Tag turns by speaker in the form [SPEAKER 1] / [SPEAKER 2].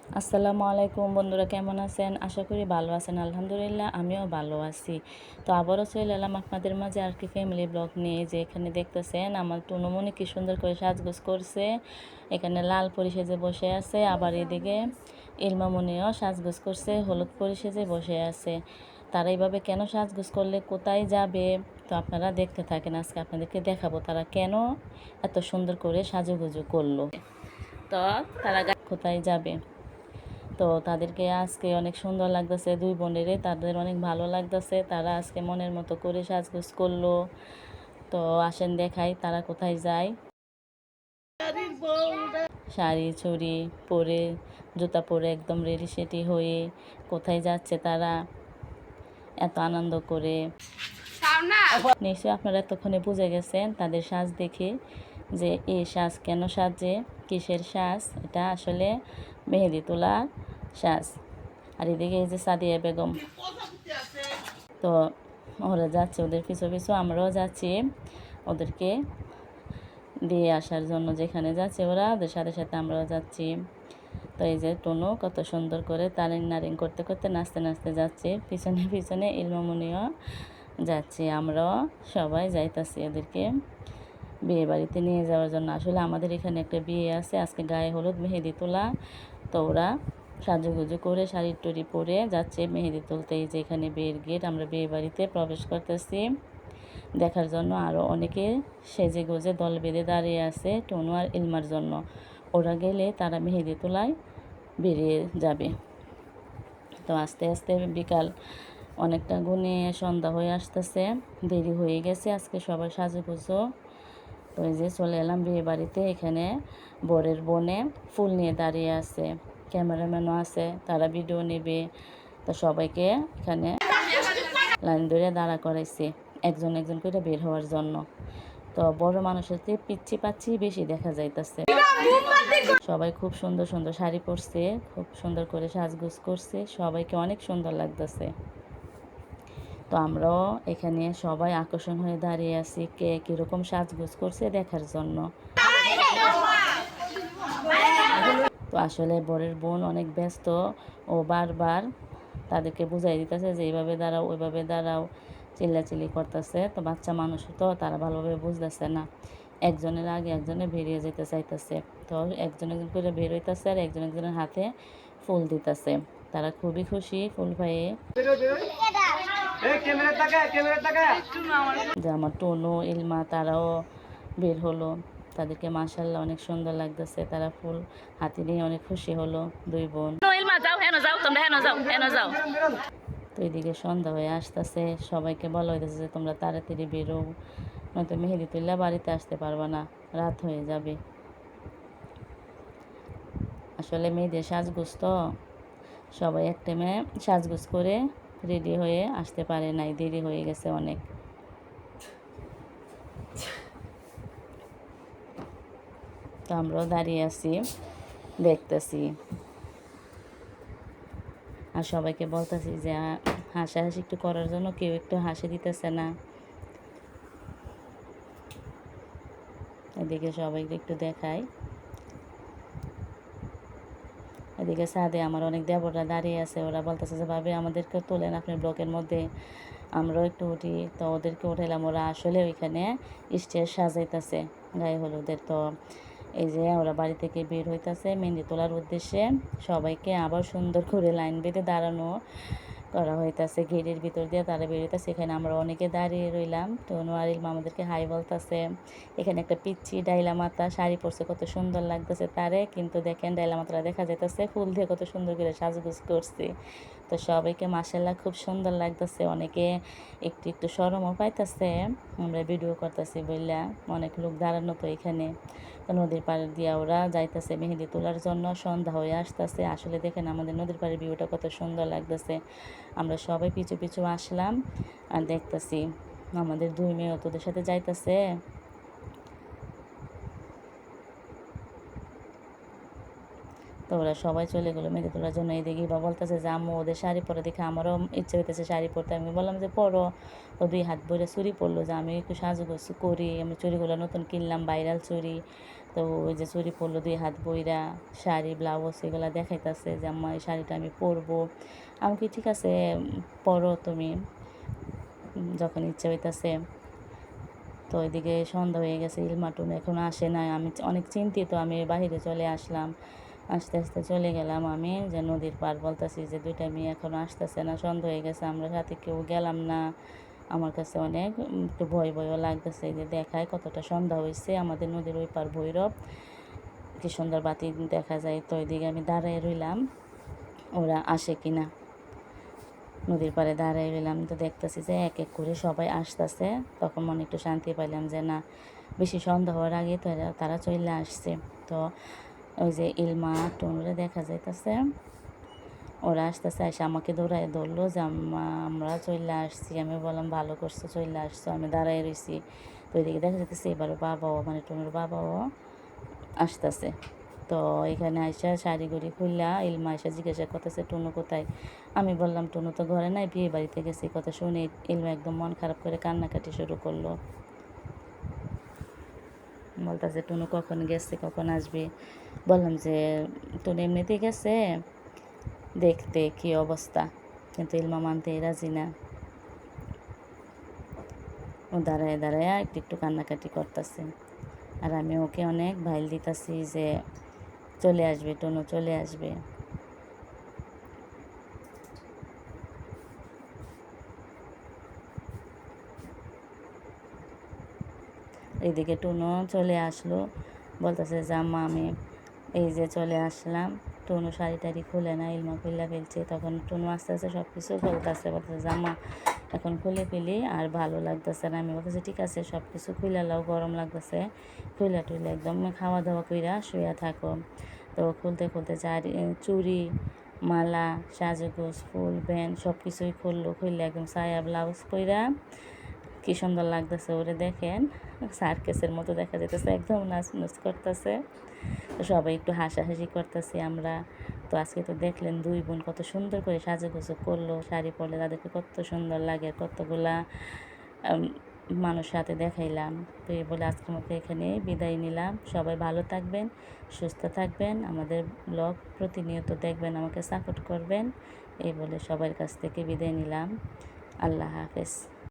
[SPEAKER 1] আসসালামু আলাইকুম বন্ধুরা, কেমন আছেন? আশা করি ভালো আছেন। আলহামদুলিল্লাহ আমিও ভালো আছি। তো আবারও চলে এলাম আপনাদের মাঝে আর কি ফ্যামিলি ব্লগ নিয়ে। যে এখানে দেখতেছেন আমার টুনুমনি কি সুন্দর করে সাজগোজ করছে। এখানে লাল পরি সেজে বসে আছে, আবার এদিকে ইলমামনিও সাজগোজ করছে, হলুদ পরি সেজে বসে আছে। তারা এইভাবে কেন সাজগোজ করলে, কোথায় যাবে, তো আপনারা দেখতে থাকেন। আজকে আপনাদেরকে দেখাবো তারা কেন এত সুন্দর করে সাজুগুজু করলো। তো তারা কোথায় যাবে, তো তাদেরকে আজকে অনেক সুন্দর লাগতেছে। দুই বোনেরে তাদের অনেক ভালো লাগতেছে। তারা আজকে মনের মতো করে সাজগোজ করলো। তো আসেন দেখাই তারা কোথায় যায়। শাড়ি চুড়ি পরে, জুতা পরে একদম রেডি সেটি হয়ে কোথায় যাচ্ছে তারা এত আনন্দ করে। নিশ্চয়ই আপনারা এতক্ষণে বুঝে গেছেন তাদের সাজ দেখে যে এই সাজ কেন সাজে, কিসের সাজ। এটা আসলে মেহেদি তোলার সাজ। আর এদিকে এই যে সাদিয়া বেগম, তো ওরা যাচ্ছে ওদের পিছু পিছু, আমরাও যাচ্ছি ওদেরকে দিয়ে আসার জন্য। যেখানে যাচ্ছে ওরা, ওদের সাথে সাথে আমরাও যাচ্ছি। তো এই যে টনু কত সুন্দর করে তারিং নারিং করতে করতে নাচতে নাচতে যাচ্ছে, পিছনে পিছনে ইলমামনিও যাচ্ছে। আমরাও সবাই যাইতাছি ওদেরকে বিয়ে বাড়িতে নিয়ে যাওয়ার জন্য। আসলে আমাদের এখানে একটা বিয়ে আছে, আজকে গায়ে হলুদ মেহেদি তোলা। তো ওরা সাজুগুজু করে শাড়ি টুড়ি পরে যাচ্ছে মেহেদি তুলতে। এই যে এখানে বিয়ের গেট, আমরা বিয়ে বাড়িতে প্রবেশ করতেছি দেখার জন্য। আরও অনেকে সেজে গুজে দল বেঁধে দাঁড়িয়ে আছে টনু আর ইলমার জন্য। ওরা গেলে তারা মেহেদি তোলায় বেরিয়ে যাবে। তো আস্তে আস্তে বিকাল অনেকটা গুনে সন্ধ্যা হয়ে আসতেছে, দেরি হয়ে গেছে আজকে সবার সাজুগুজু। তো এই যে চলে এলাম বিয়ে বাড়িতে। এখানে বরের বোনে ফুল নিয়ে দাঁড়িয়ে আছে, ক্যামেরাম্যানও আছে, তারা ভিডিও নেবে। তো সবাইকে এখানে লাইন ধরে দাঁড়া করাইছে একজন একজন করে বের হওয়ার জন্য। তো বড় মানুষের চেয়ে পিচ্ছি পাচ্ছি বেশি দেখা যাইতেছে। সবাই খুব সুন্দর সুন্দর শাড়ি পরছে, খুব সুন্দর করে সাজগোজ করছে, সবাইকে অনেক সুন্দর লাগতেছে। তো আমরাও এখানে সবাই আকর্ষণ হয়ে দাঁড়িয়ে আছি কে কীরকম সাজগোজ করছে দেখার জন্য। তো আসলে বরের বোন অনেক ব্যস্ত, ও বারবার তাদেরকে বুঝাই দিতেছে যে এইভাবে দাঁড়াও ওইভাবে দাঁড়াও, চিল্লাচিল্লি করতেছে। তো বাচ্চা মানুষ তো তারা ভালোভাবে বুঝতেছে না, একজনের আগে একজনে বেরিয়ে যেতে চাইতেছে। তো একজন একজন করে বের হইতেছে আর একজন একজনের হাতে ফুল দিতেছে। তারা খুবই খুশি ফুল পায়ে। যে আমার টনু ইলমা তারাও বের হলো, তাদেরকে মাশাআল্লাহ অনেক সুন্দর লাগতেছে। তারা ফুল হাতে নিয়ে অনেক খুশি হলো দুই বোন। তো এদিকে সন্ধ্যা হয়ে আসতেছে, সবাইকে বলা হইতেছে যে তোমরা তাড়াতাড়ি বেরো, নয়তো মেহেদি তুল্লা বাড়িতে আসতে পারবা না, রাত হয়ে যাবে। আসলে মেয়েদের সাজগোজ তো সবাই এক টাইমে সাজগোজ করে রেডি হয়ে আসতে পারে নাই, দেরি হয়ে গেছে অনেক। তো আমরাও দাঁড়িয়ে আছি দেখতেছি, আর সবাইকে বলতেছি যে হাসাহাসি একটু করার জন্য, কেউ একটু হাসি দিতেছে না। এদিকে সবাইকে একটু দেখাই। এদিকে ছাদে আমার অনেক দেবররা দাঁড়িয়ে আছে, ওরা বলতেছে যে ভাবি আমাদেরকে তোলেন আপনার ব্লকের মধ্যে, আমরাও একটু উঠি। তো ওদেরকে উঠাইলাম, ওরা আসলে ওইখানে স্টেজ সাজাইতেছে গায়ে হলুদের। তো এই যে ওরা বাড়ি থেকে বের হইতেছে মেহেন্দি তোলার উদ্দেশ্যে, সবাইকে আবার সুন্দর করে লাইন বেঁধে দাঁড়ানো করা হইতাছে গেটের ভিতর দিয়ে তারা বেরোইতেছে। এখানে আমরা অনেকে দাঁড়িয়ে রইলাম। তো নোয়ারিল আমাদেরকে হাই বলতেছে। এখানে একটা পিচ্ছি ডাইলা মাতা শাড়ি পরছে, কত সুন্দর লাগতেছে তারে, কিন্তু দেখেন ডাইলা মাতারা দেখা যাইতেছে ফুল দিয়ে কত সুন্দর করে সাজগুজ করছে। তো সবাইকে মাশাআল্লাহ খুব সুন্দর লাগতেছে, অনেকে একটু একটু শরমও পাইতেছে আমরা ভিডিও করতেছি বললা। অনেক লোক দাঁড়ানো তো এখানে। তো নদীর পাড়ে দিয়া ওরা যাইতেছে মেহেদি তোলার জন্য, সন্ধ্যা হয়ে আসতেছে। আসলে দেখেন আমাদের নদীর পাড়ের ভিউটা কত সুন্দর লাগতেছে। আমরা সবাই পিছু পিছু আসলাম আর দেখতেছি আমাদের দুই মেয়ে তোদের সাথে যাইতেছে। তো ওরা সবাই চলে গেলো মেহেদি তোলার জন্য। এদিকে বা বলতেছে যে আম্মু ওদের শাড়ি পরে দেখে আমারও ইচ্ছে হইতেছে শাড়ি পরতে। আমি বললাম যে পরো। ও 2 হাত ভরে চুড়ি পরলো যে আমি একটু সাজুগুজু করি। আমি চুড়িগুলো নতুন কিনলাম, ভাইরাল চুড়ি। তো ওই যে চুড়ি পরলো 2 হাত বইরা, শাড়ি ব্লাউজ এগুলো দেখাইতেছে যে আম্মা এই শাড়িটা আমি পরবো। আমি কি ঠিক আছে পরো তুমি, যখন ইচ্ছে হইতেছে। তো ওইদিকে সন্ধ্যা হয়ে গেছে, ইলমাটুন এখনও আসে নাই। আমি অনেক চিন্তিত, আমি বাহিরে চলে আসলাম। আস্তে আস্তে চলে গেলাম আমি যে নদীর পার, বলতেছি যে 2টা মেয়ে এখনও আসতেছে না, সন্ধ্যা হয়ে গেছে, আমরা সাথে কেউ গেলাম না। আমার কাছে অনেক একটু ভয় ভয়ও লাগতেছে যে দেখায় কতটা সন্ধ্যা হয়েছে। আমাদের নদীর ওই পার ভৈরব, কি সুন্দর বাতি দেখা যায়। তো ওইদিকে আমি দাঁড়ায় রইলাম ওরা আসে কিনা। নদীর পাড়ে দাঁড়ায় রইলাম, তো দেখতেছি যে এক এক করে সবাই আসতেছে। তখন মনে একটু শান্তি পাইলাম যে না, বেশি সন্ধ্যা হওয়ার আগে তো তারা চলে আসছে। তো ওই যে ইলমা টুনুরে দেখা যাইতেছে, ওরা আসতেছে, এসে আমাকে দৌড়ায় ধরলো যে আমরা চলে আসছি। আমি বললাম ভালো করছো চলে আসছো, আমি দাঁড়ায় রয়েছি। তো ওইদিকে দেখা যাইতেছে এবারও বাবাও, মানে টুনুর বাবাও আসতেছে। তো এখানে আইসা শাড়ি গুড়ি খুললা ইলমা আইসা জিজ্ঞাসা করতেছে টুনু কোথায়। আমি বললাম টুনু তো ঘরে নাই, বিয়ে বাড়িতে গেছি। কথা শুনে ইলমা একদম মন খারাপ করে কান্নাকাটি শুরু করলো। বলতেছে টুনু কখন গেছে, কখন আসবে। বললাম যে টুনু এমনিতেই গেছে দেখতে কি অবস্থা, কিন্তু ইলমা মানতেই রাজি না। ও দাঁড়ায় দাঁড়ায় একটু একটু কান্নাকাটি করতেছে। আর আমি ওকে অনেক ভাইল দিতেছি যে চলে আসবে টুনু, চলে আসবে। এইদিকে টুনু চলে আসলো, বলতেছে যে আম্মা আমি এই যে চলে আসলাম। টুনু শাড়ি টাড়ি খুলে না, ইলমা খুলে ফেলছে। তখন টুনু আস্তে আস্তে সব কিছু বলতেছে, বলতেছে আম্মা এখন খুলে ফেলি, আর ভালো লাগতেছে না। আমি বলতেছি ঠিক আছে সব কিছু খুলে লাও, গরম লাগতেছে, খুলে টুলে একদম খাওয়া দাওয়া কইরা শুয়ে থাকো। তো খুলতে খুলতে চুড়ি, মালা, সাজগোজ, ফুল, ব্যান্ড সব কিছুই খুললে একদম সায়া ব্লাউজ কইরা কি সুন্দর লাগতেছে ওরে দেখেন, সার্কেসের মতো দেখা যেতেছে, একদম নাচ নাচ করতেছে। তো সবাই একটু হাসাহাসি করতেছি আমরা। তো আজকে তো দেখলেন 2 বোন কত সুন্দর করে সাজুগুজু করলো, শাড়ি পরলে তাদেরকে কত সুন্দর লাগে, কতগুলা মানুষ সাথে দেখাইলাম। তো এই বলে আজকের মতো এখানে বিদায় নিলাম। সবাই ভালো থাকবেন, সুস্থ থাকবেন, আমাদের ব্লগ প্রতিনিয়ত দেখবেন, আমাকে সাপোর্ট করবেন। এই বলে সবার কাছ থেকে বিদায় নিলাম। আল্লাহ হাফেজ।